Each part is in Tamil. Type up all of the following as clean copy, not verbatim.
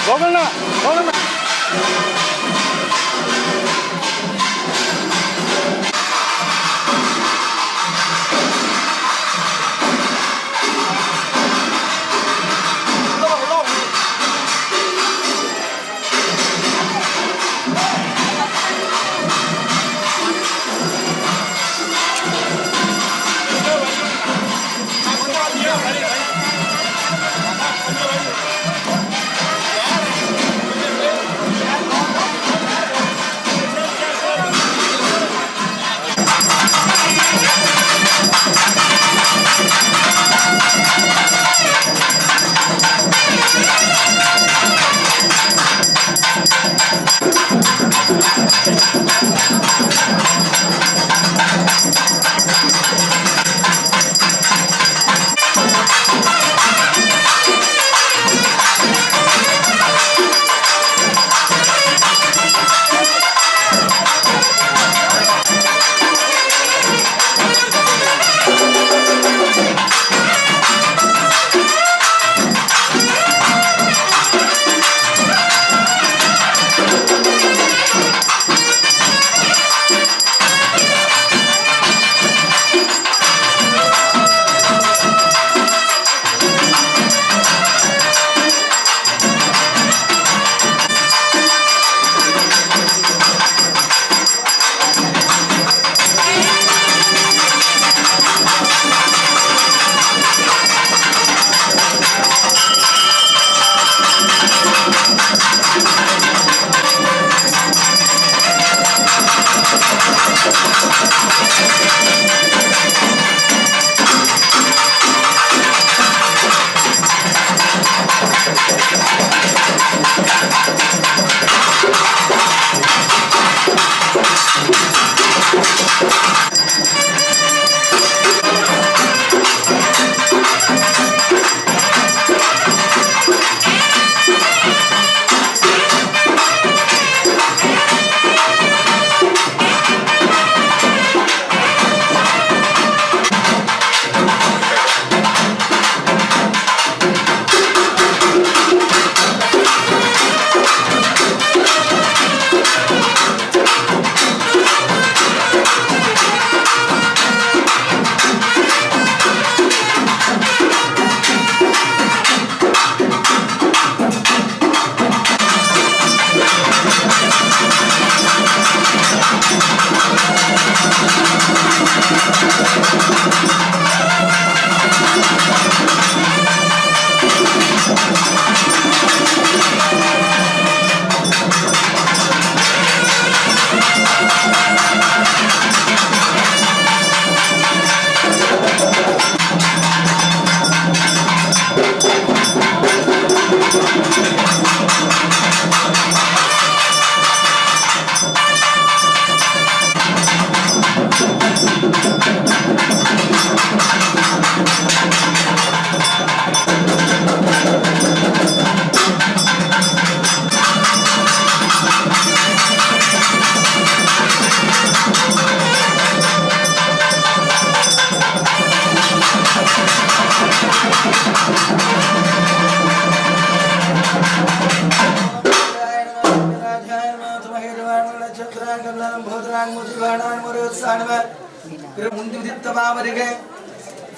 போகணும் போகணும்.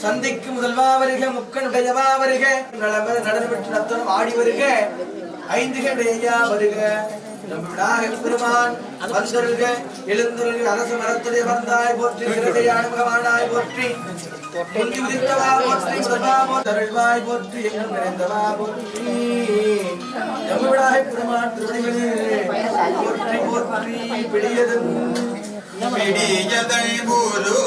சந்திக்கு முதல்வா வருக முக்கனுடையவா வருக நடனப்பெற்று நத்தனம் ஆடி வருக ஐந்துகையா வருக பெருமான் வந்தருக எழுந்தருக அரசு மரத்துடைய வந்தாய் போற்றி சிறகையான முகமானாய் போற்றி முந்தி உதித்தவா போற்றி முதல்வா போற்றருள்வாய் போற்றி எங்கும் நிறைந்தவா போற்றி பெருமான் திருவடிகளே போற்றி போற்றி பிடியதன் போரு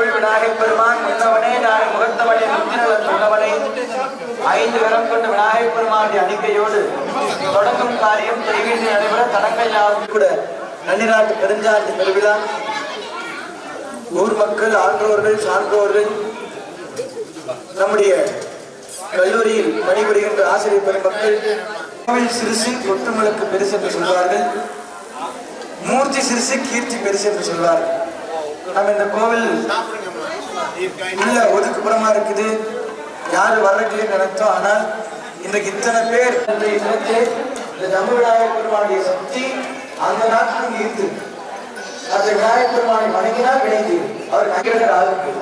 கடவுள் விநாயகப் பெருமான் முன்னவனே நாளை முகத்தவனே முத்தினவர் சொன்னவனே 5 கரம் கொண்ட விநாயகப் பெருமானுடைய அணிக்கையோடு தொடங்கும் காரியம் தெய்வீக நடைபெற தடங்கள் யாரும் கூட நன்னிராட்டு பெருஞ்சாட்டு பெருவிழா ஊர் மக்கள் ஆன்றோர்கள் சான்றோர்கள் நம்முடைய கல்லூரியில் பணிபுரிகின்ற ஆசிரியர் பெருமக்கள் கோவில் சிறுசு கொட்டுமுழுக்கு பெருசு என்று சொல்வார்கள், மூர்த்தி சிறுசு கீர்த்தி பெருசு என்று சொல்வார்கள். நம்ம இந்த கோவில் உள்ள ஒதுக்குப்புறமா இருக்குது, யாரு வர்றதுன்னு நினைத்தோம். ஆனால் இன்றைக்கு இத்தனை பேர் இந்த தமிழ் விநாயகர் பெருமானுடைய சக்தி அந்த நாட்டுக்கு ஈர்த்து அந்த விநாயகர் பெருமானை வணங்கினால் கிடைத்து அவர் ராகுக்கு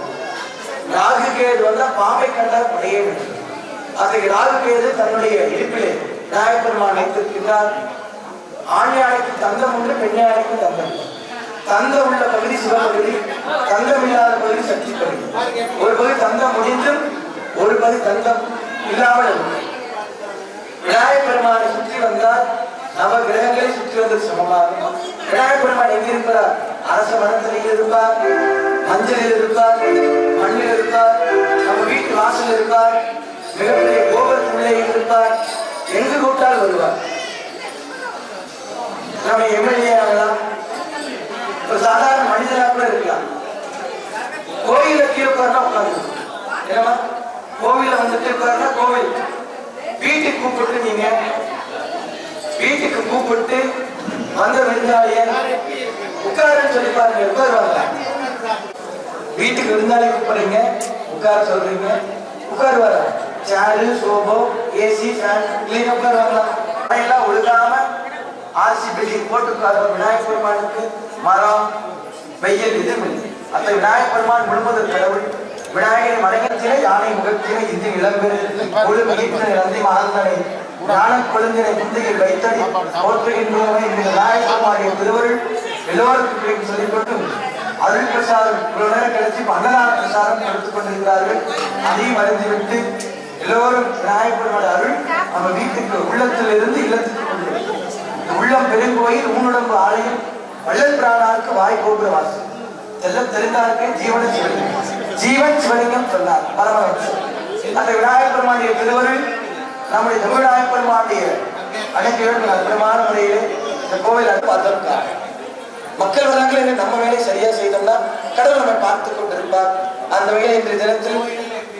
ராகுகேது வந்தா பாம்பை கண்டால் படையே வேண்டும். அன்றைக்கு ராகுகேது தன்னுடைய இருப்பிலே விநாயகர் பெருமான் வைத்திருக்கிறார். ஆண் யானைக்கு தங்கம் உண்டு, பெண் யானைக்கு தங்கம். தங்கம் உள்ள பகுதி சிவபகுதி, தங்கம் இல்லாத பகுதி சக்தி பகுதி. ஒரு பகுதி தங்கம் முடிந்தும் ஒரு பகுதி தங்கம் இல்லாமல் விநாயகர் பெருமானை சுற்றி வந்தால் நவ கிரகங்களை சுற்றி வந்தது சமமாகும். விநாயகர் பெருமான் எங்க இருக்கிறார்? அரச மரத்தில் இருப்பார், மஞ்சளில் இருப்பார், மண்ணில் இருப்பார், நம்ம வீட்டு வாசல் இருப்பார், மிகப்பெரிய கோபுரத்திலே இருப்பார். எங்கு கூட்டால் வருவார். நம்ம எம்எல்ஏ ஆகலாம், ஒரு சாதாரண மனிதனாக கூட இருக்கலாம். கோயில கீழே உட்கார்னா உட்கார்ந்து ஏமா கோவில வந்துட்டு உட்கார்னா கோவில் வீட்டுக்கு கூப்பிட்டு நீங்க வீட்டுக்கு கூப்பிட்டு வந்த விருந்தாளிய உட்காருன்னு சொல்லி பாருங்க, உட்காருவாங்க. வீட்டுக்கு விருந்தாளி கூப்பிடுறீங்க, உட்கார சொல்றீங்க, உட்காருவாரா? சேரு சோபோ ஏசி ஃபேன் இல்லைன்னு உட்காருவாங்களா? எல்லாம் ஒழுங்காம ஆர்சி பில்டிங் போட்டு உட்காருவோம். விநாயகர் பெருமானுக்கு மரம் வெயில் எதுவும் இல்லை. அந்த விநாயகர் பெருமான் முழுவதும் கடவுள். விநாயகர் மனையத்திலே யானை முகத்திலே இது இளம்பெரு முழு மீட்பினை நந்தி மகந்தனை ஞான கொழுந்தினை முந்தையில் வைத்தடி போற்றுகின்றோமே. இந்த விநாயகர் பெருமானுடைய திருவருள் எல்லோருக்கும் சொல்லிக்கொண்டு அருள் பிரசாதம் இவ்வளவு நேரம் கிடைச்சி அன்னதான பிரசாதம் கொடுத்துக் கொண்டிருக்கிறார்கள். அதையும் அறிந்துவிட்டு எல்லோரும் விநாயகர் பெருமானுடைய அருள் நம்ம வீட்டுக்கு உள்ளத்தில் இருந்து இல்லத்துக்கு கொண்டு உள்ளம் பெருங்கோயில் ஊனுடம்பு ஆலயம் வள்ளல் பிராணாருக்கு வாய் கோபுர வாசல் எல்லாம் தெரிந்தாருக்கு ஜீவன சிவலிங்கம் ஜீவன் சிவலிங்கம் சொன்னார் பரமஹம்சர். அந்த விநாயகர் பெருமானுடைய திருவருள் நம்முடைய தமிழ் விநாயகர் பெருமானுடைய அனைத்து அற்புதமான முறையிலே இந்த கோவில் பார்த்திருக்கார். மக்கள் வராங்களே நம்ம வேலை சரியா செய்தோம்னா கடவுள் நம்மை பார்த்து கொண்டிருப்பார். அந்த வகையில் இன்றைய தினத்தில்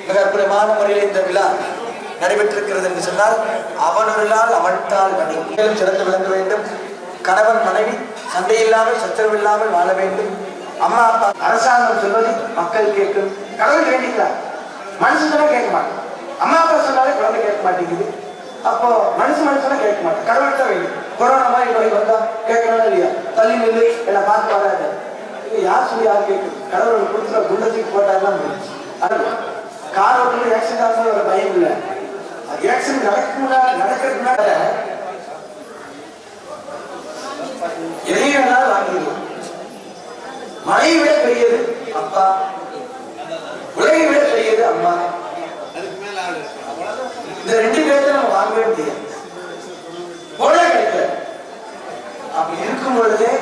மிக அற்புதமான முறையில் இந்த விழா நடைபெற்றிருக்கிறது என்று சொன்னால் அவனொருளால் அவன்தால் மணி மேலும் சிறந்து விளங்க வேண்டும். கணவன் மனைவி சண்டையில்லாமல் சச்சரவில்லாமல் வாழ வேண்டும். அம்மா அப்பா அரசாங்கம் சொல்வது மக்கள் கேட்கும். கடவுள் வேண்டிக்கிறார், மனுஷனா கேட்க மாட்டேன். அம்மா அப்பா சொன்னாலே குழந்தை கேட்க மாட்டேங்குது. அப்போ மனுஷனா கேட்க மாட்டேன், கடவுள் தான் வேணும். கொரோனா மாதிரி நோய் வந்தா கேட்கணும் இல்லையா? தள்ளி நின்று என்ன பார்த்து வராது. யார் சொல்லி யார் கேட்கும்? கடவுள் கொடுத்துற குண்டத்துக்கு போட்டாதான் முடிஞ்சு. அது கார் ஓட்டுறது ஆக்சிடென்ட் ஆகும்போது ஒரு பயம் இல்லை. ஆக்சிடென்ட் நடக்கிறதுக்கு முன்னாடி எதையும் வேணாலும் வாங்கிடுவோம். மழையை விட பெரியது அப்பா, உலகை விட பெரியது அம்மா. இந்த 2 பேர்த்த நம்ம வாங்கவே முடியாது, போல கிடைக்க. அப்படி இருக்கும் பொழுதே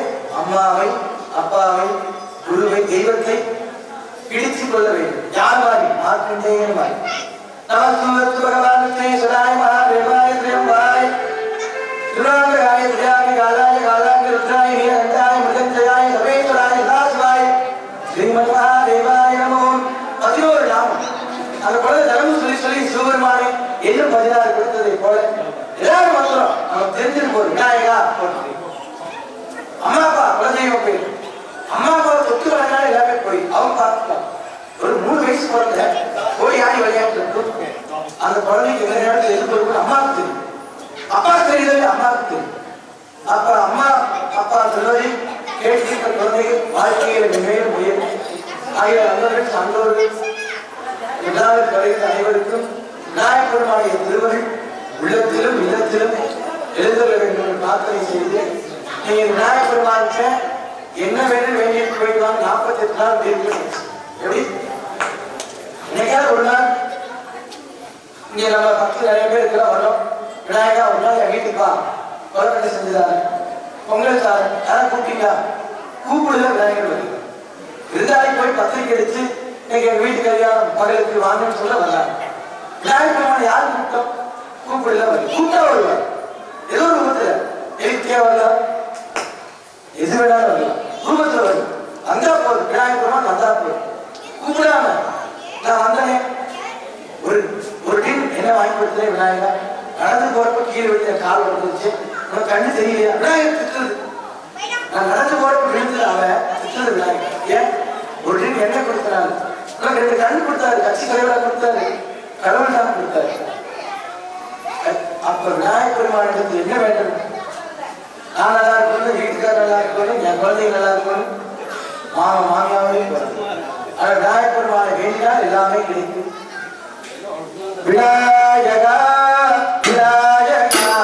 அம்மாவை அப்பாவை குருவை தெய்வத்தை பிடித்துக் கொள்ள வேண்டும். யார் மாதிரி? மார்க்கண்டேயன் மாதிரி. நமஸ்து பகவானே சதாய மகாதேவாய திரியம்பாய் துராகாய தியாகி காலாய காலாங்க ருத்ராய நீலகண்டாய மிருகஞ்சயாய சவேஸ்வராய சதாசிவாய ஸ்ரீமன் மகாதேவாய நமோ. 11 நாமம் அந்த குழந்தை தர்மம் சொல்லி சொல்லி சிவபெருமானே இன்னும் 16 கொடுத்ததை போல எல்லாரும் மந்திரம் நமக்கு தெரிஞ்சிட்டு போகுது. விநாயகா போட்டு அம்மா அப்பா குலதெய்வம் பேர். அம்மா அப்பா சொத்து வளர்ந்தாலும் எல்லாமே போய் அவங்க பார்த்துக்கலாம். ஒரு 3 வயசு குழந்தை போய் ஆடி விளையாட்டு இருக்கும். அந்த குழந்தைக்கு எந்த நேரத்தில் எது கொடுக்கணும் அம்மாவுக்கு தெரியும், அப்பா தெரியுது அம்மாவுக்கு தெரியும். அப்ப அம்மா அப்பா சொல்வதை கேட்டு குழந்தைகள் வாழ்க்கையில் மேலும் உயரும். ஆகிய அன்பர்கள் சான்றோர்கள் எல்லாரும் கலைந்த அனைவருக்கும் விநாயகர் பெருமானுடைய திருவருள் உள்ளத்திலும் இல்லத்திலும் எழுந்தள்ள வேண்டும் என்று பிரார்த்தனை செய்து நீங்க விநாயகர் பெருமானுக்கு என்ன வேணும் வேண்டிட்டு போயிடுவாங்க. 48 நாள் தீர்ப்பு எப்படி இன்னைக்காவது ஒரு நாள் இங்க நம்ம பக்கத்துல நிறைய பேர் இருக்கிற வரோம். விநாயகா ஒரு நாள் என் வீட்டுக்கு வா, கொலக்கட்டை செஞ்சுதாரு, பொங்கல் சாரு, யாரும் கூப்பிட்டீங்களா? கூப்பிடுதா விநாயகர் வருது. விருந்தாளி போய் பத்திரிக்கை அடிச்சு எங்க வீட்டு கல்யாணம் மகளுக்கு வாங்கன்னு சொல்ல வந்தாங்க. விநாயகர் பெருமானை யார் கூட்டம் கூப்பிடல, கூப்பிட்டா வருவார். ஏதோ ஒரு ரூபத்துல எழுத்தியா வரலாம், எது வேணாலும் வரலாம், ரூபத்துல வரும். வந்தா போதும், விநாயகர் பெருமான் வந்தா போதும். கூப்பிடாம நான் வந்தனே ஒரு டின் என்ன வாங்கி கொடுத்தேன் விநாயகா, நடந்து போறப்ப கீழே விழுந்த கால் வந்துருச்சு, உனக்கு கண்ணு தெரியலையா? விநாயகர் திட்டுறது. நான் நடந்து போறப்ப விழுந்து அவன் திட்டுறது விநாயகர். ஏன் ஒரு டின் என்ன கொடுத்தனால உனக்கு 2 கண்ணு கொடுத்தாரு, கட்சி தலைவராக கொடுத்தாரு, கடவுள் தான் கொடுத்தாரு. அப்ப விநாயகர் பெருமானிடத்தில் என்ன வேண்டும்? நான் நல்லா இருக்கணும், வீட்டுக்காரர் நல்லா இருக்கணும், என் குழந்தைங்க நல்லா இருக்கணும், மாமியாவே ஆனா விநாயகர் பெருமானை வேண்டினால் எல்லாமே கிடைக்கும். விநாயகா விநாயகா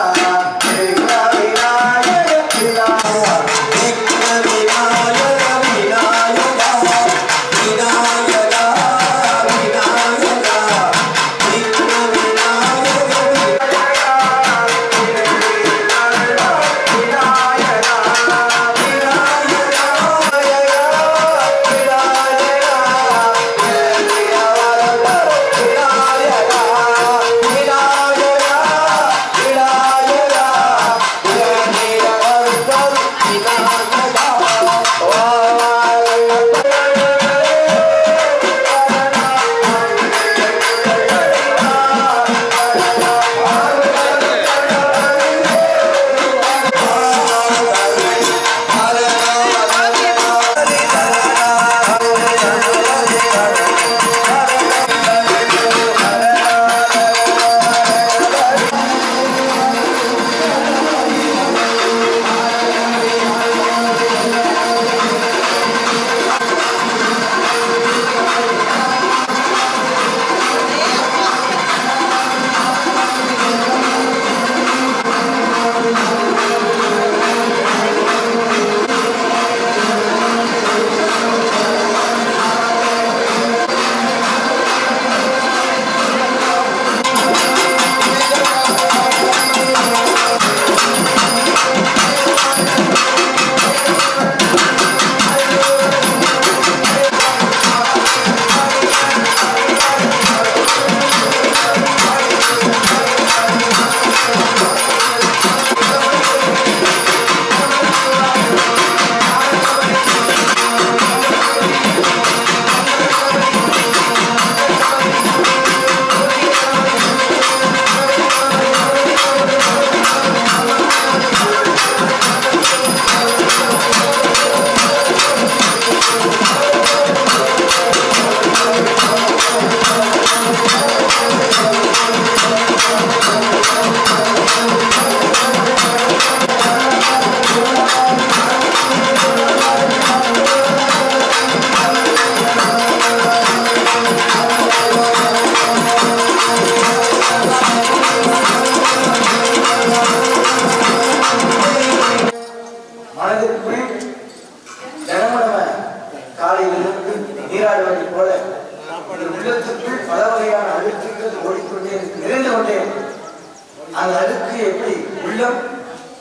அந்த அழுக்கு எப்படி உள்ளம்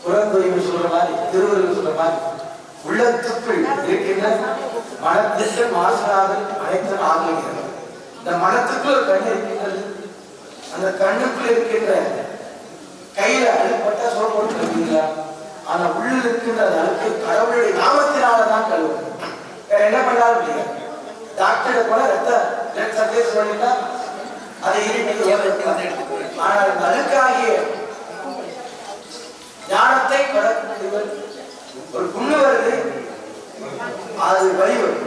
புறந்தொழிவு சொல்ற மாதிரி திருவள்ளுவர் சொல்ற மாதிரி உள்ளத்துக்குள் இருக்கின்ற மனத்திற்கு மாசுராதல் அனைத்தும் ஆகிவிடுகிறது. இந்த மனத்துக்குள் ஒரு கண் இருக்கின்றது. அந்த கண்ணுக்குள் இருக்கின்ற கையில அழுப்பட்டா சொல் போட்டு கழுவீங்களா? ஆனா உள்ளில் இருக்கின்ற அழுக்கு கடவுளுடைய நாமத்தினாலதான் கழுவும். வேற என்ன பண்ணாலும் முடியாது. டாக்டரை கூட ரத்த சர்க்கரை சொல்லிட்டா அதை ஆனால் இந்த அழுக்காகிய ஞானத்தை கடற்கொள்வர் ஒரு புண்ணு வருது, அது வழி வரும்.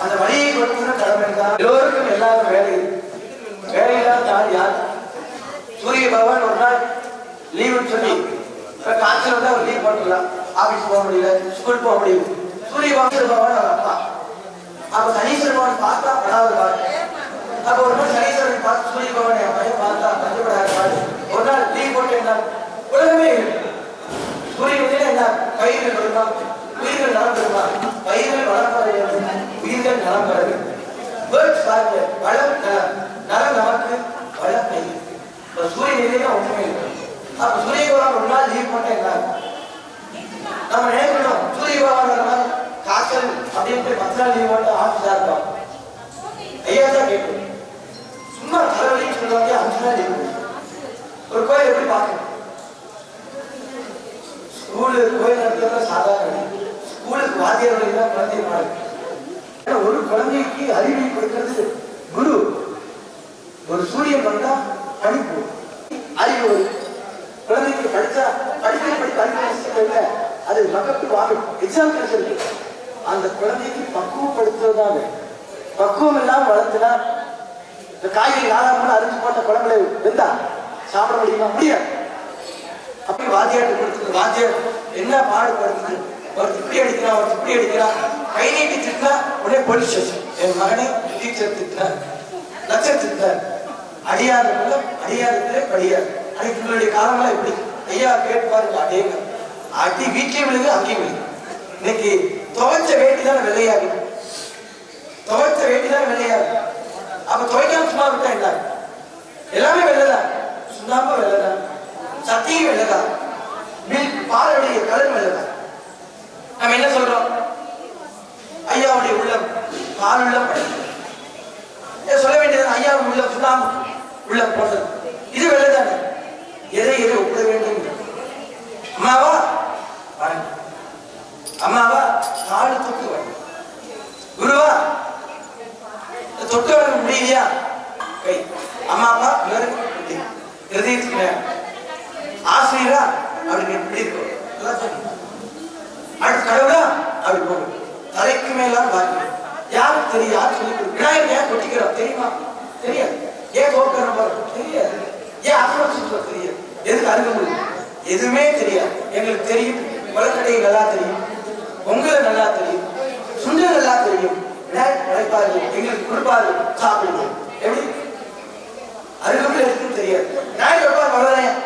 அந்த வழியை கொடுக்கிற கடமை தான். எல்லோருக்கும் எல்லாரும் வேலையில்லாத யார் யார்? சூரிய பகவான் ஒரு நாள் லீவுன்னு சொல்லி காய்ச்சல் வந்து அவர் லீவ் போட்டுக்கலாம். ஆபீஸ் போக முடியல, ஸ்கூல் போக முடியும். சூரிய பகவான் அவர் அப்பா. அப்ப சனீஸ்வர பகவான் பார்த்தா படாவது பாரு. அப்ப ஒரு நாள் சனீஸ்வரன் பார்த்து சூரிய பகவான் என் பையன் பார்த்தா பஞ்சப்படாத பாரு. ஒரு நாள் லீவ் போட்டு என்ன உலகமே சூரியன் என்ன பயிர்கள் வருமா, உயிர்கள் நலம் பெறுமா, பயிர்கள் வளம் பெற வேண்டும், உயிர்கள் நலம் பெற வேண்டும். பேர்ட்ஸ் பாருங்க, வளம் நலம் நமக்கு வளம் பயிர். இப்ப சூரிய நிலையில ஒன்றுமே இருக்கு. அப்ப சூரிய பகவான் ஒரு நாள் லீவ் போட்டா என்ன நம்ம நினைக்கணும், சூரிய பகவான் காசல் அப்படின்ட்டு 10 நாள் லீவ் போட்டு ஆஃபீஸா இருப்பான். ஐயா தான் கேட்கும், சும்மா தலைவலின்னு சொல்லுவாங்க, 5 நாள் லீவ். ஒரு கோயில் எப்படி பார்க்கணும்? ஸ்கூலு கோயில் நடத்துறதுல சாதாரண, ஸ்கூலுக்கு வாத்தியார் வழிதான் குழந்தை மாடு. ஒரு குழந்தைக்கு அறிவை கொடுக்கிறது குரு. ஒரு சூரியன் வந்தா படிப்பு அறிவு குழந்தைக்கு படிச்சா படிக்க அது மக்களுக்கு வாங்கும் எக்ஸாம் கிடைச்சிருக்கு. அந்த குழந்தைக்கு பக்குவப்படுத்துவதாக, பக்குவம் இல்லாம வளர்த்துனா இந்த காய்கறி 4 மணி அரிஞ்சு போட்ட குழம்புல வெந்தா சாப்பிட முடியுமா? முடியாது. அப்படி வாத்தியார்ட்டு கொடுத்தது, வாத்தியார் என்ன பாடுபடுத்துது, ஒரு இப்படி அடிக்கிறான், ஒரு இப்படி அடிக்கிறான், கை நீட்டி திட்டா உடனே போலீஸ் ஸ்டேஷன். என் மகனை டீச்சர் திட்டார், லட்சம் திட்டார், அடியாருக்குள்ள அடியாருக்குள்ளே படியார். அன்னைக்கு உங்களுடைய காலமெல்லாம் எப்படி ஐயா கேட்டு பாருங்க. அதேங்க அடி வீட்லயும் விழுது, அங்கேயும் விழுது. இன்னைக்கு துவைச்ச வேட்டி தான் வெள்ளையாகுது, துவைச்ச வேட்டி தான் வெள்ளையாகுது. அப்ப துவைக்காம சும்மா விட்டா என்ன? எல்லாமே வெள்ளதான், சுண்ணாம்பு வெள்ளதான், சத்தியும் வெள்ளதான், மில்க் பாலுடைய கலர் வெள்ளதான். நம்ம என்ன சொல்றோம்? ஐயாவுடைய உள்ளம் பால் உள்ளம் சொல்ல வேண்டியது. ஐயாவுடைய உள்ளம் சுண்ணாம்பு உள்ளம் போட்டது, இது வெள்ளதானே. எதை எதை ஒப்பிட வேண்டும்? அம்மாவா அம்மாவா காடு தொட்டு வேண்டும், குருவா தொட்டு வர முடியலையா கை, அம்மாவா ஹிருதயத்துக்கு ஆசிரியரா அவருக்கு எப்படி இருக்கும், அடுத்த கடவுளா அப்படி போகும். தலைக்கு மேலாம் பாருங்க, யாருக்கு தெரியும்? யார் சொல்லி கொடுக்கும்? விநாயகர் ஏன் கொட்டிக்கிறோம் தெரியுமா? தெரியாது. ஏன் தோற்கணும் பாருங்க தெரியாது. ஏன் அசுரம் தெரியாது. எதுக்கு அருக முடியும்? எதுவுமே தெரியாது. எங்களுக்கு தெரியும், கொலக்கடை நல்லா தெரியும், உங்களை நல்லா தெரியும், சுண்டல் நல்லா தெரியும். விநாயகர் படைப்பாரு, எங்களுக்கு கொடுப்பாரு, சாப்பிடுங்க. எப்படி அருகம்புல இருக்குன்னு தெரியாது. விநாயகர் வைப்பார் வளரையன்,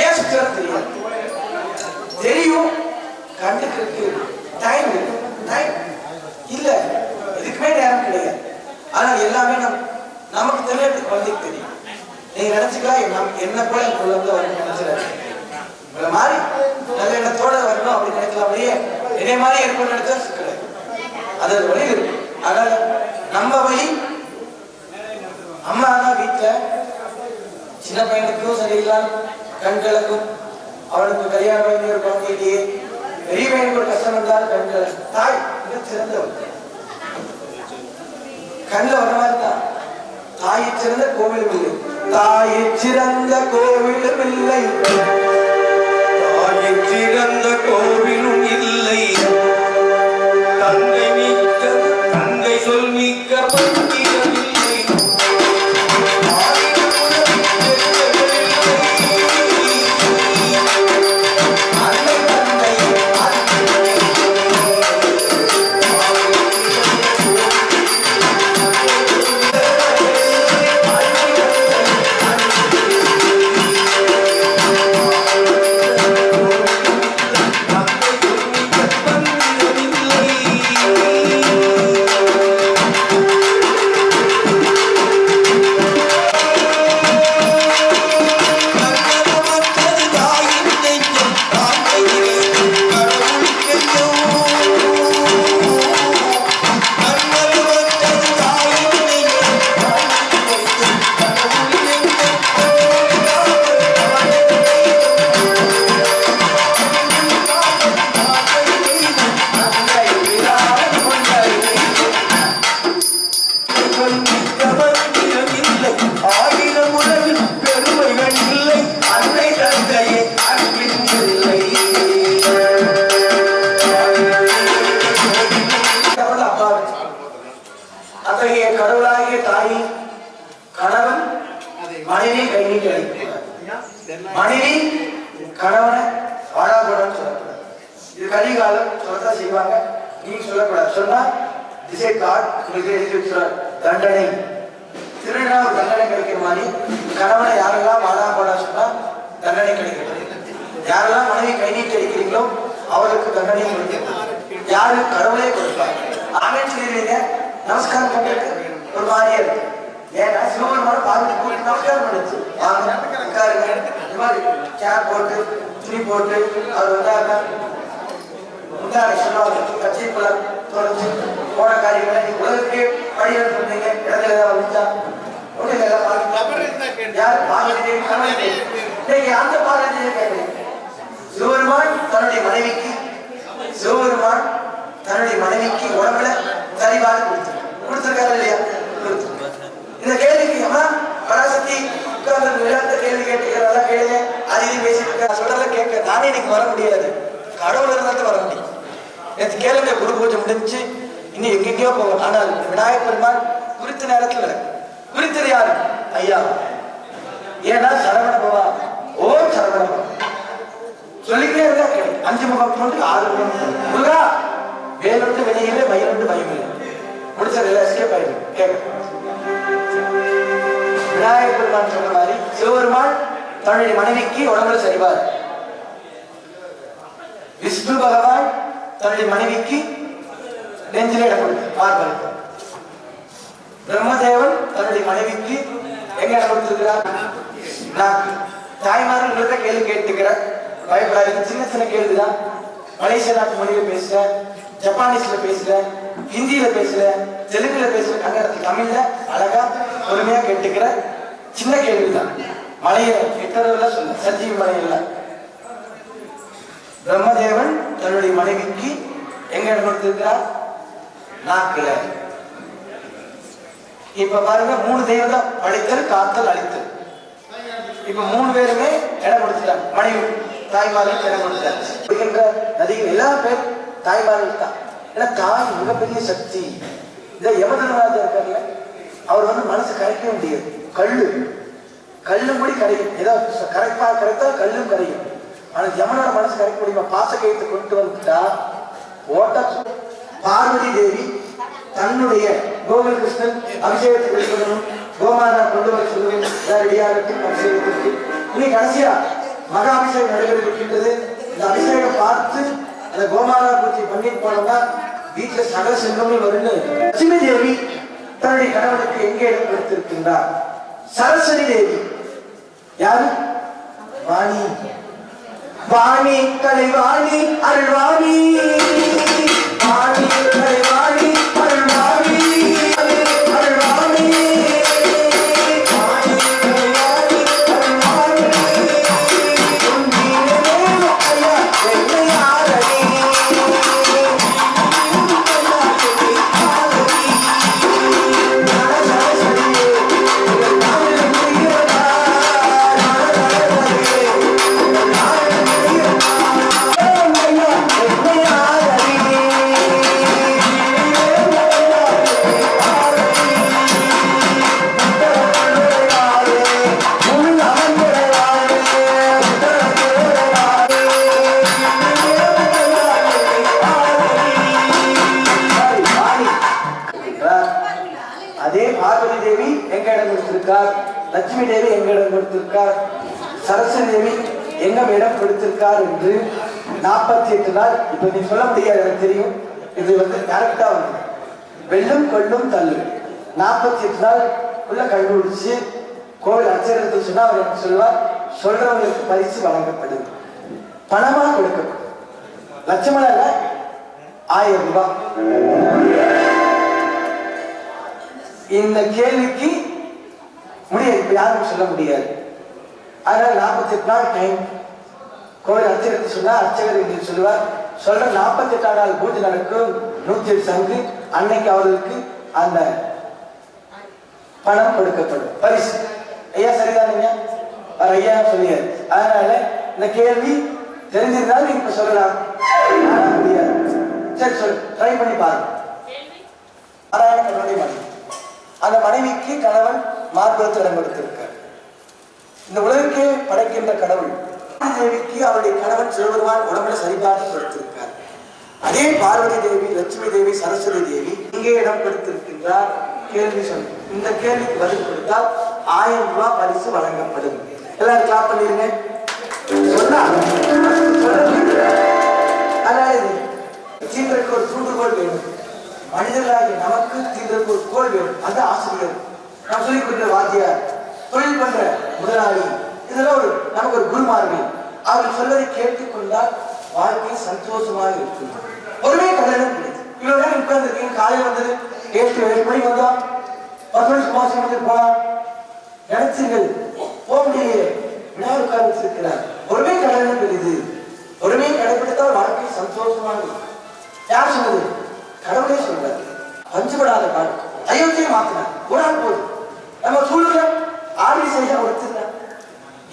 ஏன் சுத்தம் தெரியாது. தெரியும், கண்டுக்கு டைம் இல்ல, இதுக்குமே நேரம் கிடையாது. ஆனா எல்லாமே நமக்கு தெரியாது, குழந்தைக்கு தெரியும். நீங்க நினைச்சுக்கலாம் என்ன போல என் குழந்தை வரணும் நினைச்சிடாது. உங்களை மாதிரி நல்ல எண்ணத்தோட வரணும் அப்படி நினைக்கலாம். அப்படியே என்னை மாதிரி இருக்கணும்னு நினைச்சா கிடையாது. அது வழி இருக்கு. அதனால நம்ம வழி அம்மா தான் வீட்டுல சின்ன பையனுக்கும் சரியில்லாம் கண்களுக்கும், அவனுக்கு கல்யாணம் பண்ணி ஒரு குழந்தையிலேயே பெரிய பையனுக்கு ஒரு கஷ்டம் இருந்தாலும் கண்கள் தாய் மிக சிறந்தவள். கண்ணில் வர மாதிரி தான். தாயை சிறந்த கோவிலும் இல்லை, தாயை சிறந்த கோவிலும் இல்லை, தாயை சிறந்த கோவிலும் இல்லை, தந்தை மிக்க தந்தை சொல் மிக்க பத்திரம் இல்லை. மனைவி கணவனை வாழாக்கூடாதுன்னு சொல்லக்கூடாது. இது கலிகாலம் சொல்லத்தான் செய்வாங்க, நீங்க சொல்லக்கூடாது. சொன்னா திசை காட் உங்களுக்கு எழுதி வச்சுறாரு தண்டனை. திருடனா ஒரு தண்டனை கிடைக்கிற மாதிரி கணவனை யாரெல்லாம் வாழாக்கூடா சொன்னா தண்டனை கிடைக்கிறது. யாரெல்லாம் மனைவி கை நீட்டி அடிக்கிறீங்களோ அவருக்கு தண்டனை கொடுக்கிறது. யாரு கடவுளே கொடுப்பாங்க. ஆமேன்னு சொல்லிடுவீங்க, நமஸ்காரம் பண்ணிட்டு ஒரு மாதிரியே இருக்கு. ஏன்னா சிவபெருமான பார்வதி போட்டு நமஸ்காரம் பண்ணுச்சு, வாங்க உட்காருங்க, இந்த மாதிரி சேர் போட்டு துணி போட்டு அவர் வந்தாங்க முன்னாடி சொன்னாங்க கட்சிக்குள்ள தொடர்ந்து போன காரியங்களை நீங்க உலகத்துக்கு வழிகள் சொன்னீங்க. இடத்துல ஏதாவது வந்துச்சா? யார் பார்வதி தேவி அந்த பார்வதி கேட்கிறீங்க. சிவபெருமான் தன்னுடைய மனைவிக்கு உடம்புல சரிபாடு கொடுத்திருக்காரு இல்லையா? இந்த கேள்விக்கு அம்மா பராசக்தி உட்கார்ந்து விளையாட்ட கேள்வி கேட்டுக்கிறதா கேளுங்க. அதையும் பேசிட்டு சொல்றத கேட்க நானே இன்னைக்கு வர முடியாது. கடவுள் இருந்தாலும் வர முடியும். நேற்று கேளுங்க, குரு பூஜை முடிஞ்சு இன்னும் எங்கெங்கயோ போகும். ஆனால் விநாயகர் பெருமான் குறித்த நேரத்தில் குறித்தது யாரு? ஐயா. ஏன்னா சரவண பவா, ஓம் சரவண பவா சொல்லிக்கிட்டே இருந்தா கேட்கும். 5 முகம் கொண்டு 6 முகம் முருகா வேலுண்டு வெளியிலே மயிலுண்டு பயமில்லை முடிச்சது எஸ்கேப் ஆயிடும் கேட்க. விநாயகர் பெருமான் சொன்ன மாதிரி சிவபெருமான் தன்னுடைய மனைவிக்கு உடம்புல சரிவார். விஷ்ணு பகவான் தன்னுடைய மனைவிக்கு நெஞ்சிலே இடம் கொடுத்தார். பிரம்மதேவன் தன்னுடைய மனைவிக்கு எங்க இடம் கொடுத்திருக்கிறார்? தாய்மார்கள்ட்ட கேள்வி கேட்டுக்கிற பயப்படாது. சின்ன சின்ன கேள்விதான். மலேசிய நாட்டு மொழியில பேசுற, ஜப்பானீஸ்ல பேசுற, ஹிந்தியில பேசுற, தெலுங்குல பேசுற, கன்னடத்துல, தமிழ்ல அழகா பொறுமையா கேட்டுக்கிற சின்ன கேள்விதான். மலையில எட்டரவுல சொல்ல சஞ்சீவி மலையில பிரம்மதேவன் தன்னுடைய மனைவிக்கு எங்க இடம் கொடுத்திருக்கிறார்? நாக்குல. இப்ப பாருங்க, 3 தெய்வம் தான், படைத்தல், காத்தல், அழித்தல். இப்ப 3 பேருமே இடம் கொடுத்துட்டாங்க. மனைவி தாய்மார்கள் இடம் கொடுத்தாங்க. நதிகள் எல்லா பேர் தாய்மார்கள் தான். ஏன்னா தாய் மிகப்பெரிய சக்தி. இந்த யமதர்மராஜா இருக்காருல்ல, அவர் மனசு கரைக்க முடியாது. கல்லு மூடி கரையும். ஏதாவது கரைத்தால் கல்லும் கரையும். ஆனா யமனோட மனசு கரைக்க முடியுமா? பாசக்கயத்தை கொண்டு வந்துட்டா ஓட்ட. பார்வதி தேவி தன்னுடைய கோகுல் கிருஷ்ணன் அபிஷேகத்தை வெளிக்கொள்ளணும், கோமாதா கொண்டு வர சொல்லுவேன் ரெடியாகட்டும் அபிஷேகத்திற்கு. இனி கடைசியா மகா அபிஷேகம் நடைபெற இருக்கின்றது. இந்த அபிஷேகம் பார்த்து அந்த கோமாதா பூஜை பண்ணிட்டு போனோம்னா வீட்டுல சகல செல்வங்கள் வருன்னு லட்சுமி தேவி தன்னுடைய கணவனுக்கு எங்கே இடம் கொடுத்திருக்கின்றார்? சரஸ்வதி தேவி யாரு? வாணி. வாணி கலைவாணி அருள்வாணி. வாணி கலைவாணி அருள்வாணி. அருள்வாணி லட்சுமி தேவி எங்க இடம் கொடுத்திருக்கார்? சரஸ்வதி தேவி எங்க இடம் கொடுத்திருக்கார் என்று 48 நாள். இப்ப நீ சொல்ல முடியாது, எனக்கு தெரியும். இது கரெக்டா வெள்ளும் கொள்ளும் தள்ளு 48 நாள் உள்ள கண்டுபிடிச்சு கோவில் அச்சரத்தில் சொன்னா அவர் எனக்கு சொல்வார், சொல்றவங்களுக்கு பரிசு வழங்கப்படும், பணமா கொடுக்கப்படும். லட்சம் இல்ல, 1000 ரூபாய். இந்த கேள்விக்கு முடியாது, இப்ப யாரும் சொல்ல முடியாது. அதனால 48 நாள் டைம். கோவில் அர்ச்சகருக்கு சொன்னா அர்ச்சகர் என்று சொல்லுவார். சொல்ற 48 நாள் பூஜை நடக்கும். 108 சங்கு அன்னைக்கு அவர்களுக்கு அந்த பணம் கொடுக்கப்படும், பரிசு. ஐயா சரிதானுங்க? ஐயா சொல்லியாரு. அதனால இந்த கேள்வி தெரிஞ்சிருந்தாலும் இப்ப சொல்லலாம், முடியாது. சரி சொல்லு, ட்ரை பண்ணி பாருங்க. நாராயண கருணை மனைவி, அந்த மனைவிக்கு கணவன் மார்பகத்தில் இடம் கொடுத்திருக்கார். இந்த உலகிற்கே படைக்கின்ற கடவுள் தேவிக்கு அவருடைய கணவன் சிவபெருமான் உடம்புல சரிபாடு கொடுத்திருக்கார். அதே பார்வதி தேவி, லட்சுமி தேவி, சரஸ்வதி தேவி இங்கே இடம் கொடுத்திருக்கின்றார். கேள்வி சொல்லு. இந்த கேள்விக்கு பதில் கொடுத்தால் 1000 ரூபாய் பரிசு வழங்கப்படும். எல்லாரும் கிளாப் பண்ணிருங்க. சொன்னா தீர்ந்தற்கு ஒரு தூண்டுகோல் வேணும். மனிதர்களாகிய நமக்கு தீர்ந்தற்கு ஒரு கோல் வேணும். அது ஆசிரியர், நாம் சொல்லிக் கொடுக்கிற வாத்தியார், தொழில் பண்ற முதலாளி, இதெல்லாம் நமக்கு ஒரு குருமார்கள். அவர்கள் சொல்வதை கேட்டுக்கொண்டால் வாழ்க்கை சந்தோஷமாக இருக்கும். ஒருமே கல்யாணம் கிடையாது. இவ்வளவு நேரம் உட்கார்ந்துருக்கீங்க, காலையில் வந்தது 7 மணிக்கு வந்தோம், 10 மணிக்கு சுமாசம் வந்து போலாம் நினைச்சீர்கள், போக முடியலையே, விநாயகர் உட்கார்ந்து வச்சிருக்கிறார். ஒருமே கல்யாணம் கிடையாது. ஒருமே கடைபிடித்தால் வாழ்க்கை சந்தோஷமானது. யார் சொன்னது? கடவுளே சொல்றாரு. பஞ்சுபடாத காடு அயோத்தியை மாத்தினார். ஒரு ஆள் போதும். நம்ம சூழ்நிலை ஆடி செய்ய ஒருத்தர்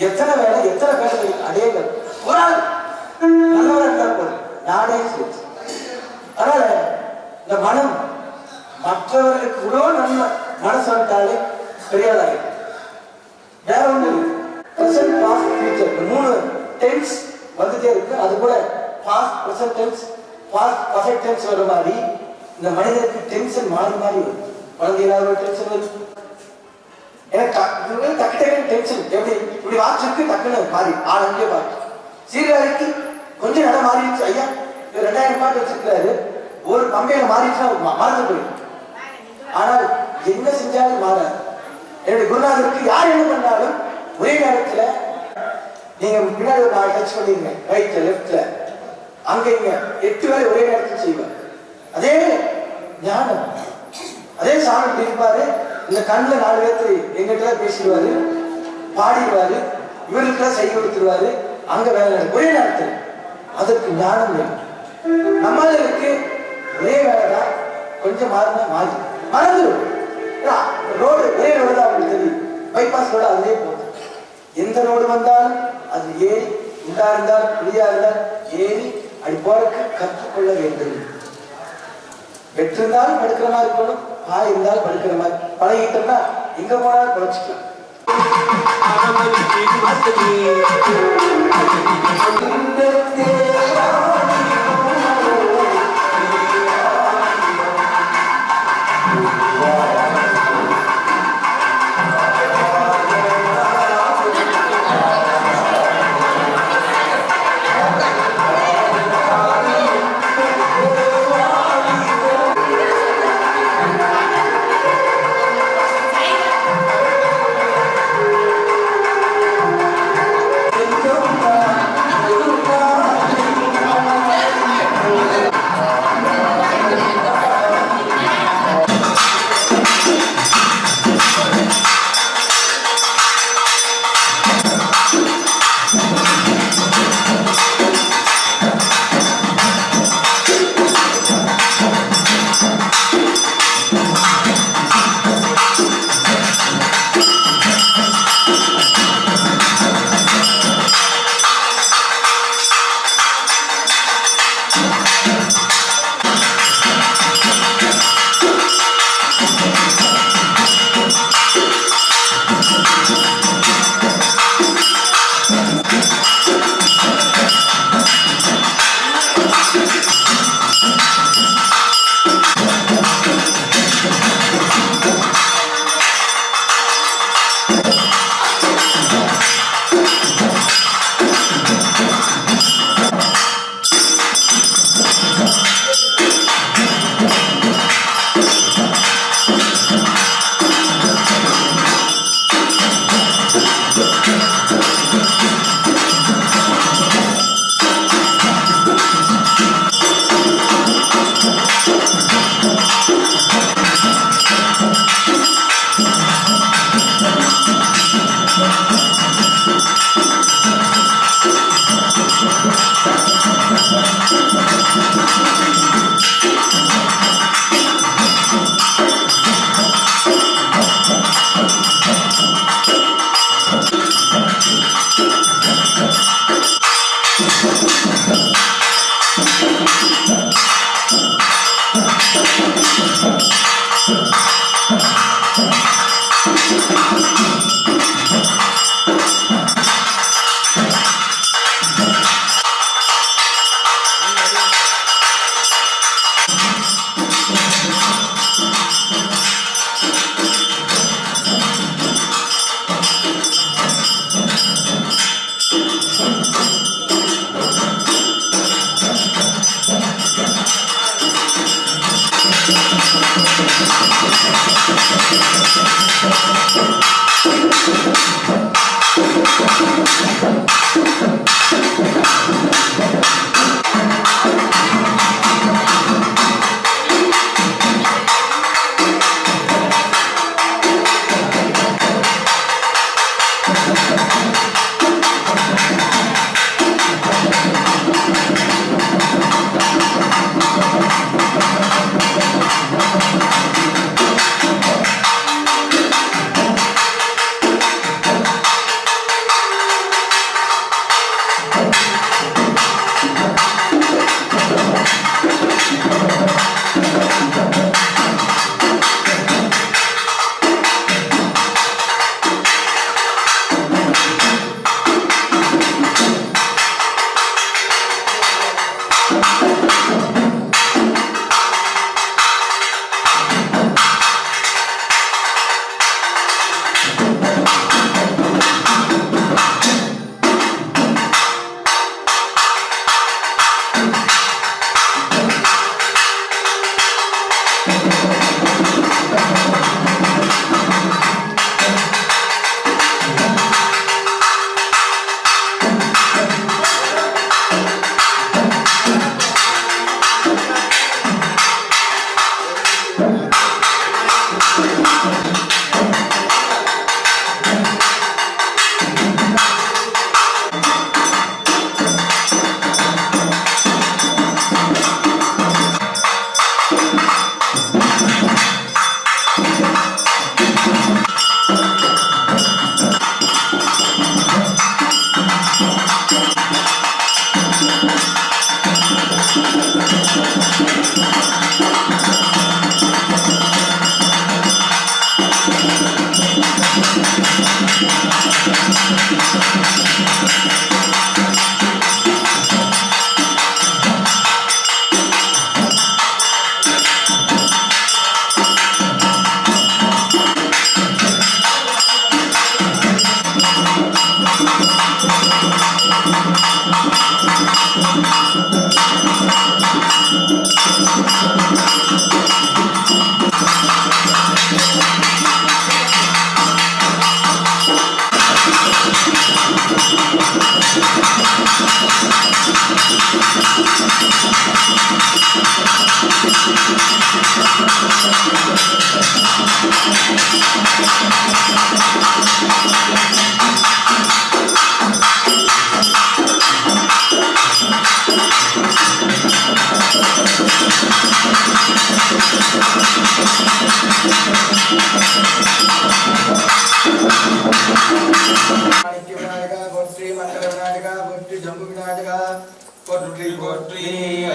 எத்தனை வேலை, எத்தனை பேர் அடையங்கள், ஒரு ஆள் நல்லவராக இருந்தால் போதும், நாடே சேர்த்து. அதனால இந்த மனம் மற்றவர்களுக்கு கூட நம்ம மனசு வந்துட்டாலே பெரியாதாயிடும். வேற ஒண்ணு பிரசன்ட் பாஸ்ட் ஃபியூச்சர் 3 டென்ஸ் வந்துட்டே இருக்கு. அது கூட past present tense past perfect tense வர மாதிரி இந்த மனிதனுக்கு டென்ஷன் மாறி மாறி வரும். குழந்தையில டென்ஷன் வருது, எனக்கு டக்கு டக்குன்னு டென்ஷன் எப்படி இப்படி வாட்சுக்கு டக்குன்னு மாறி அங்கேயே பாட்டு சீர்காழிக்கு கொஞ்சம் இடம் மாறிடுச்சு. ஐயா 2000 பாட்டு வச்சிருக்கிறாரு, ஒரு கம்பெனியில மாறிடுச்சுன்னா மறந்து போயிடும். ஆனால் என்ன செஞ்சாலும் மாறாது. என்னுடைய குருநாதருக்கு யார் என்ன பண்ணாலும் ஒரே நேரத்துல நீங்க பின்னாடி ஒரு 4 டச் பண்ணிருங்க, ரைட்ல லெப்ட்ல அங்க இங்க 8 வேலை ஒரே நேரத்தில் செய்வார். அதே ஞானம், அதே சாமி இருப்பாரு. இந்த கண்ணில் 4 பேர்த்து எங்கிட்ட பேசிடுவாரு, பாடிடுவாரு, இவருக்கு செய்ய கொடுத்துருவாரு, அங்க வேலை நடக்கும் ஒரே நேரத்தில். அதற்கு ஞானம் வேணும். நம்மளுக்கு ஒரே வேலை தான், கொஞ்சம் மாறினா மாறி மறந்துடும். ரோடு ஒரே ரோடு தான் அவங்களுக்கு தெரியும், பைபாஸ் ரோடு அதுவே போகுது. எந்த ரோடு வந்தாலும் அது ஏறி, உண்டா இருந்தால் புளியா இருந்தால் ஏறி அப்படி போறதுக்கு கற்றுக்கொள்ள வேண்டும். வெற்றிருந்தாலும் படுக்கிற மாதிரி இருக்கணும், பாய் இருந்தாலும் படுக்கிற மாதிரி பழகிட்டோம்னா எங்க போனாலும் குறைச்சிக்கலாம்.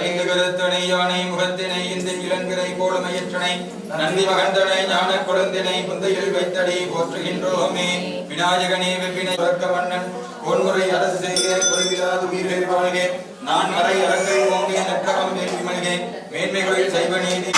ஐந்து கருத்தனை யானை முகத்தினை இந்த இளங்கிரை போலமையற்றனை நந்தி மகந்தனை ஞான குழந்தினை புந்தையில் வைத்தடி போற்றுகின்றோமே. விநாயகனே வெப்பினை பிறக்க மன்னன் பொன்முறை அரசு செய்க குறைவிலாது உயிர்கள் வாழ்க. நான் மறை அரங்கை ஓங்கிய நற்றகம் வேண்டி மல்க. மேன்மைகளில் சைவ நீதி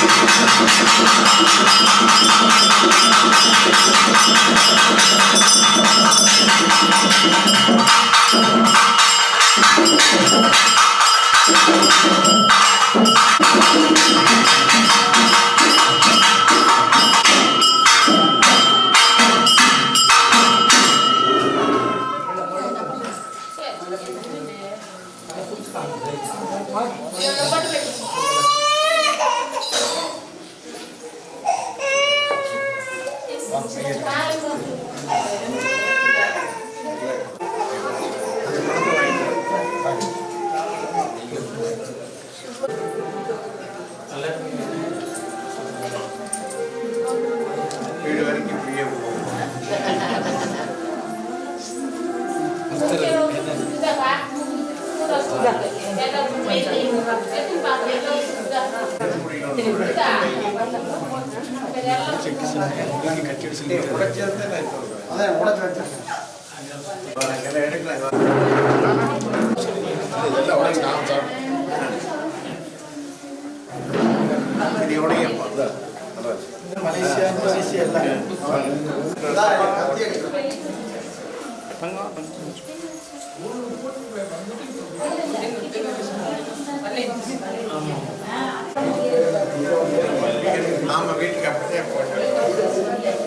நாம வீட்டுக்கு அப்படியே போட்டோம்.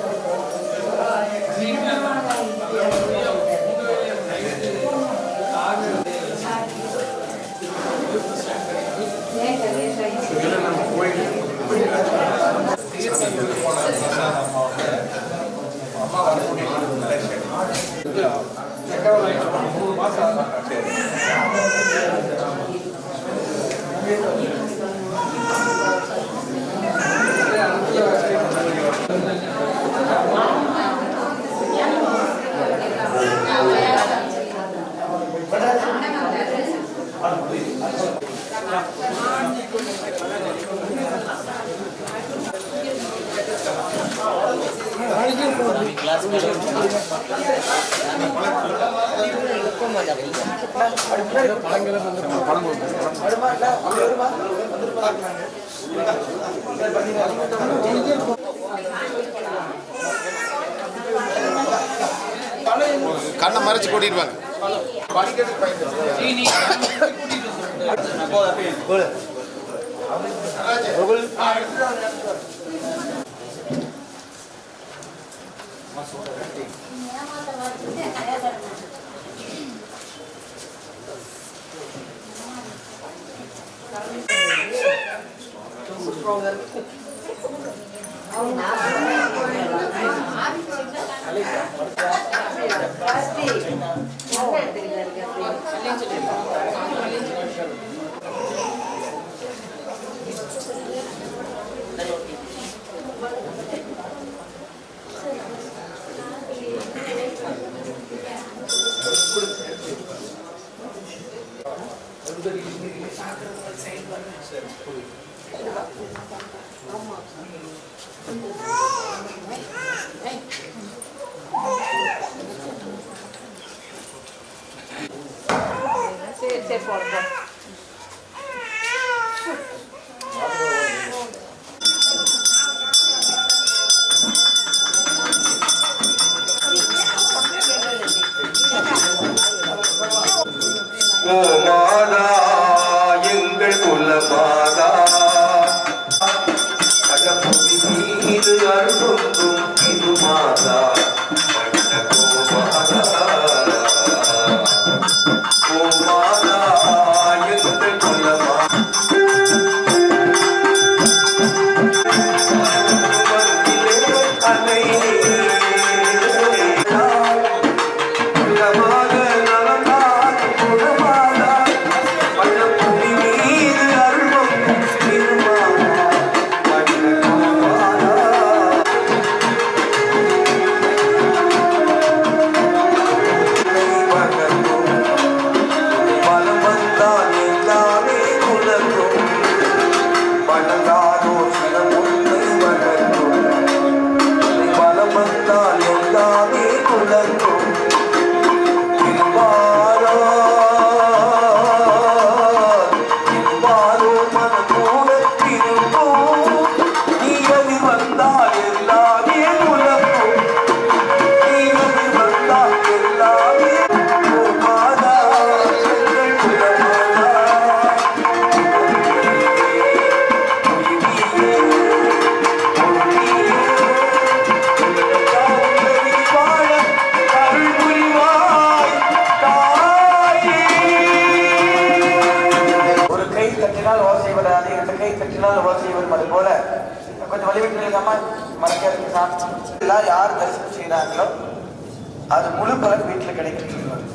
கண்ணை மறைச்சு கூட்டிடுவாங்க. எல்லாம் யார் தரிசனம் செய்யறாங்களோ அது முழு பலன் வீட்டில் கிடைக்கும் சொல்லுவாங்க.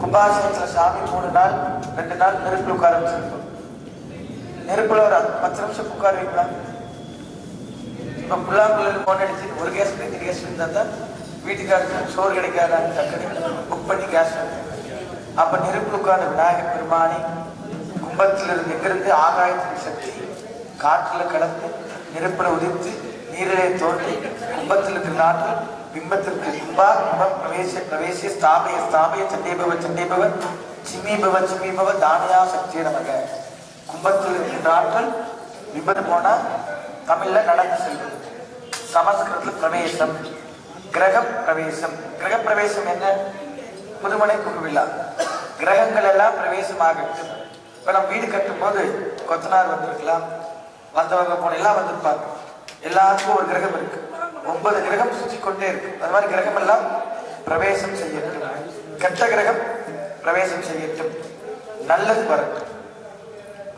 கும்பாசனத்துல சாமி 3 நாள் 2 நாள் நெருப்புல உட்கார வச்சிருக்கோம். நெருப்புல ஒரு 10 நிமிஷம் உட்கார வைக்கலாம். இப்ப புல்லாங்குழல் போன் அடிச்சு ஒரு கேஸ் 2 கேஸ் இருந்தா தான் வீட்டுக்காருக்கு சோறு கிடைக்காதான்னு டக்குனு புக் பண்ணி கேஸ். அப்ப நெருப்புல உட்கார்ந்த விநாயகர் பெருமானி கும்பத்திலிருந்து எங்கிருந்து ஆகாயத்தின் சக்தி காற்றுல கலந்து நெருப்புல உதிர்த்து நீரிலே தோன்றி கும்பத்தில் இருக்கிற நாட்டில் பிம்பத்திற்கு கும்பா கும்பம் பிரவேச பிரவேச ஸ்தாபய ஸ்தாபய சண்டேபவ சண்டேபவ சிம்மீபவ சிம்மீபவ தானியா சக்திய நமக. கும்பத்தில் இருக்கிற நாட்கள் விபத்து போனா தமிழ்ல நடந்து செல்வது. சமஸ்கிருதத்தில் பிரவேசம், கிரகம் பிரவேசம். கிரக பிரவேசம் என்ன? புதுமனை புகுவிழா. கிரகங்கள் எல்லாம் பிரவேசமாகட்டும். இப்ப நம்ம வீடு கட்டும் போது கொத்தனார் வந்திருக்கலாம், வந்தவங்க போன எல்லாம் வந்திருப்பாங்க. எல்லாருக்கும் ஒரு கிரகம் இருக்கு. 9 கிரகம் சுற்றி கொண்டே இருக்கு. அது மாதிரி கிரகம் எல்லாம் பிரவேசம் செய்யட்டும். கெட்ட கிரகம் பிரவேசம் செய்யட்டும். நல்லது வரட்டும்.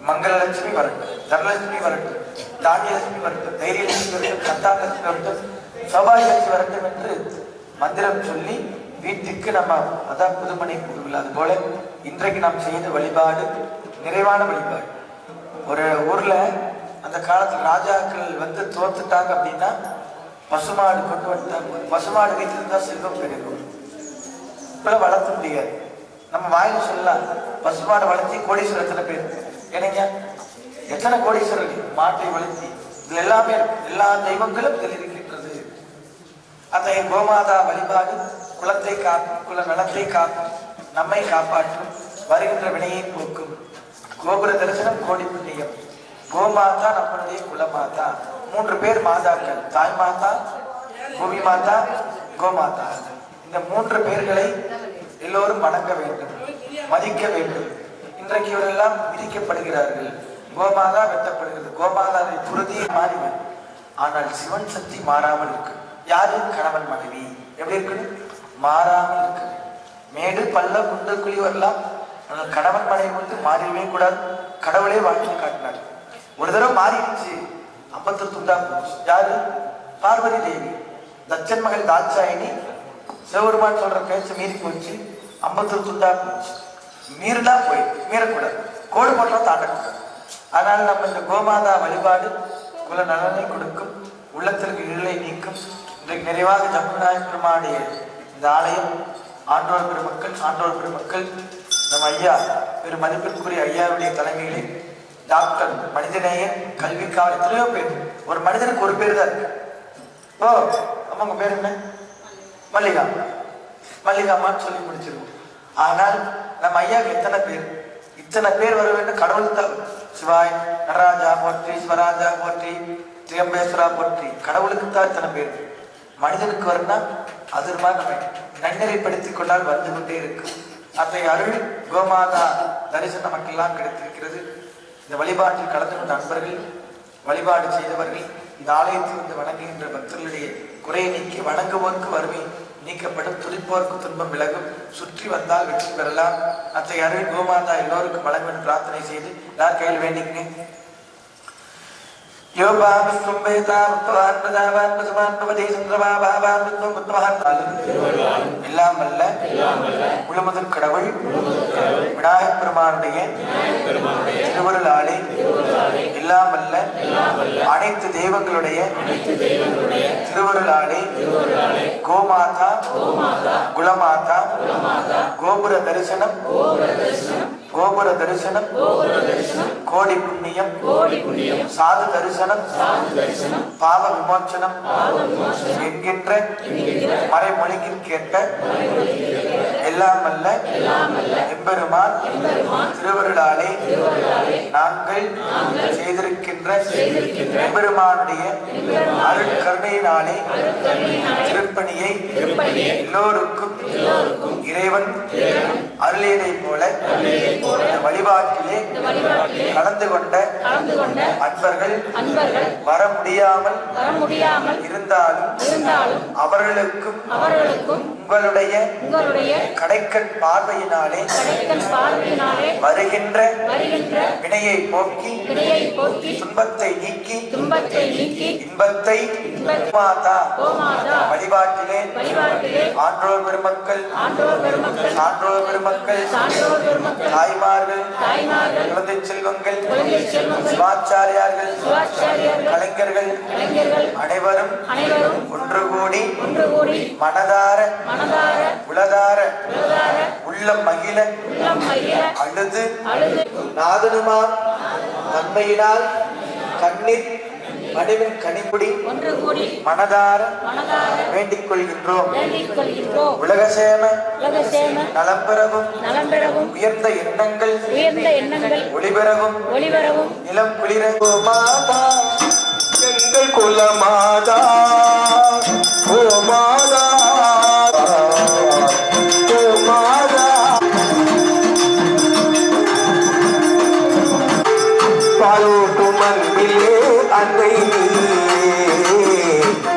மங்களலட்சுமி வரட்டும், தனலட்சுமி வரட்டும், தானியலட்சுமி வரட்டும், தைரியலட்சுமி வரட்டும், சந்தானலட்சுமி வரட்டும், சௌபாகியலட்சுமி வரட்டும் என்று மந்திரம் சொல்லி வீட்டுக்கு நம்ம அதான் புதுமனை புகுவிழா. அது போல இன்றைக்கு நாம் செய்த வழிபாடு நிறைவான வழிபாடு. ஒரு ஊர்ல அந்த காலத்துல ராஜாக்கள் வந்து தோத்துட்டாங்க அப்படின்னா பசுமாடு கொண்டு வந்துட்டாங்க. பசுமாடு வீட்டில் இருந்தா செல்வம் பெருகும். இப்பெல்லாம் வளர்த்த முடியாது. நம்ம வாயில் சொல்லலாம், பசுமாடு வளர்த்தி கோடீஸ்வரர் எத்தனை பேர் என்னங்க, எத்தனை கோடீஸ்வரர் மாட்டை வளர்த்தி. இதுல எல்லாமே எல்லா தெய்வங்களும் தெரிவிக்கின்றது. அத்தகைய கோமாதா வழிபாடு குலத்தை காக்கும், குல நலத்தை காக்கும், நம்மை காப்பாற்றும், வருகின்ற வினையை போக்கும். கோபுர தரிசனம் கோடி புண்ணியம். கோமாதா நம்மளுடைய குலமாதா. 3 பேர் மாதாக்கள், தாய் மாதா, பூமி மாதா, கோமாதா. இந்த 3 பேர்களை எல்லோரும் வணங்க வேண்டும், மதிக்க வேண்டும். இன்றைக்கு இவரெல்லாம் விதிக்கப்படுகிறார்கள். கோமாதா வெட்டப்படுகிறது. கோமாதாவை புரதியை மாறிவர். ஆனால் சிவன் சக்தி மாறாமல் இருக்கு. யாரு? கணவன் மனைவி எப்படி இருக்குன்னு மாறாமல் இருக்கு. மேடு பல்ல குண்டு குழி வரலாம். ஆனால் கணவன் மனைவி வந்து மாறிடவே கூடாது. கடவுளே வாழ்க்கை காட்டினார். ஒரு தடவை மாறிடுச்சு, 50 துண்டா போச்சு. யாரு? பார்வதி தேவி. தச்சன் மகள் தாட்சாயினி சிவபெருமான் சொல்ற பேச்சு மீறி போச்சு, 50 துண்டா போச்சு. மீறினா போய் மீறக்கூடாது, கோடு போட்டாலும் தாண்டக்கூடாது. அதனால நம்ம இந்த கோமாதா வழிபாடு குல நலனை கொடுக்கும், உள்ளத்திற்கு இருளை நீக்கும். இன்றைக்கு நிறைவாக ஜம்புநாயகர் பெருமானுடைய இந்த ஆலயம் ஆண்டோர் பெருமக்கள், சான்றோர் பெருமக்கள், நம்ம ஐயா பெரு மதிப்பிற்குரிய ஐயாவுடைய தலைமையிலே டாக்டர் மனிதநேயன் கல்விக்காக எத்தனையோ பேர். ஒரு மனிதனுக்கு ஒரு பேர் தான் இருக்கு. ஓ அம்மா உங்க பேர் என்ன? மல்லிகா. மல்லிகாமான்னு சொல்லி முடிச்சிருக்கோம். ஆனால் நம்ம ஐயாவுக்கு எத்தனை பேர்? இத்தனை பேர் வர வேண்டும். கடவுள் தான் சிவாய் நடராஜா போற்றி, சிவராஜா போற்றி, திரியம்பேஸ்வரா போற்றி. கடவுளுக்கு தான் இத்தனை பேர். மனிதனுக்கு வரணும்னா அது மாதிரி நம்ம நன்னெறிப்படுத்திக் கொண்டால் வந்து கொண்டே இருக்கும். அத்தகைய அருள் கோமாதா தரிசனம் நமக்கெல்லாம் கிடைத்திருக்கிறது. இந்த வழிபாட்டில் கலந்து கொண்ட நண்பர்கள், வழிபாடு செய்தவர்கள், இந்த ஆலயத்தில் வந்து வணங்குகின்ற பக்தர்களுடைய குறையை நீக்கி வணங்குவோருக்கு வறுமை நீக்கப்படும், துடிப்போருக்கு துன்பம் விலகும், சுற்றி வந்தால் வெற்றி பெறலாம். அத்தகைய அருள் கோமாதா எல்லோருக்கும் வழங்கும் பிரார்த்தனை செய்து எல்லார் கையில் வேண்டிக்கிறேன். எல்லாம் வல்ல முழுமுதற் கடவுள் விநாயகர் பெருமானுடைய திருவருளாலே எல்லாம் வல்ல அனைத்து தெய்வங்களுடைய திருவருளாலே கோமாதா, குலமாதா, கோபுர தரிசனம், கோபுர தரிசனம், கோடி புண்ணியம், சாது தரிசனம், பாவ விமோச்சனம் என்கின்ற மறைமொழிக்கிற்கேற்ப எல்லாம் வல்ல எம்பெருமான் திருவருளாலே நாங்கள் செய்திருக்கின்ற எம்பெருமானுடைய அருள் கருணையினாலே திருப்பணியை எல்லோருக்கும் இறைவன் அருளியதை போல வழிபாட்டிலே கலந்து கொண்ட அன்பர்கள் வர முடியாமல் இருந்தாலும் அவர்களுக்கும் உங்களுடைய கடைக்கண் பார்வையினாலே வருகின்ற வினையை போக்கி துன்பத்தை நீக்கி இன்பத்தை மாதா வழிபாட்டிலே ஆன்றோர் பெருமக்கள் சான்றோர் பெருமக்கள் தாய்மார்கள் குழந்தை செல்வங்கள் சிவாச்சாரியார்கள் கலைஞர்கள் அனைவரும் ஒன்று கூடி மனதார உளதார உள்ளம் மகிழ அழுது நாதனுமாம் நன்மையினால் கண்ணீர் மணிவின் கனிப்புடி மனதார வேண்டிக் கொள்கின்றோம். உலகசேம நலம் பெறவும் உயர்ந்த எண்ணங்கள் ஒளிபெறவும் நிலம் குளிரவும் மாதா எங்கள் குலமாதா ஓ மாதா ஓ மாதா பாலூட்டும் அன்பிலே அன்னை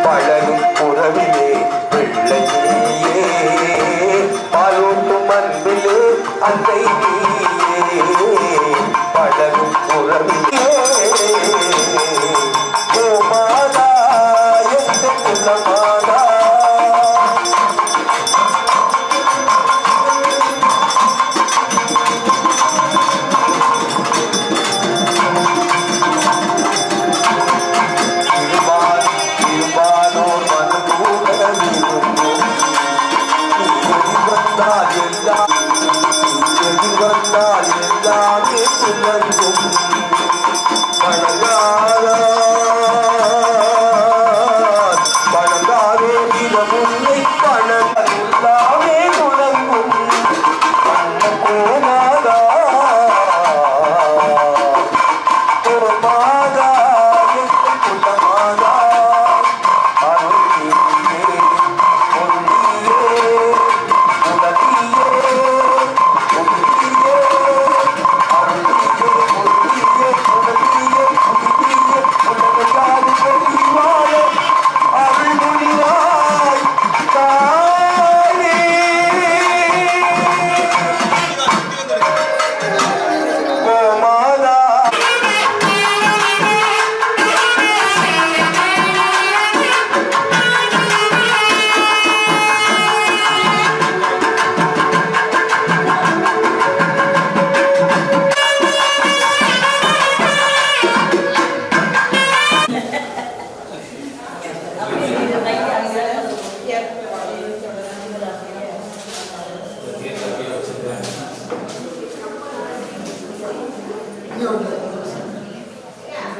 பழகும் புறவிலே பிள்ளையே பாலூட்டும் அன்பிலே அன்னை பழகும் புறவிலே ஓ மாதா எங்கள் குலமாதா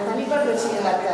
தனிப்பட்ட வச்சுக்கலாக்க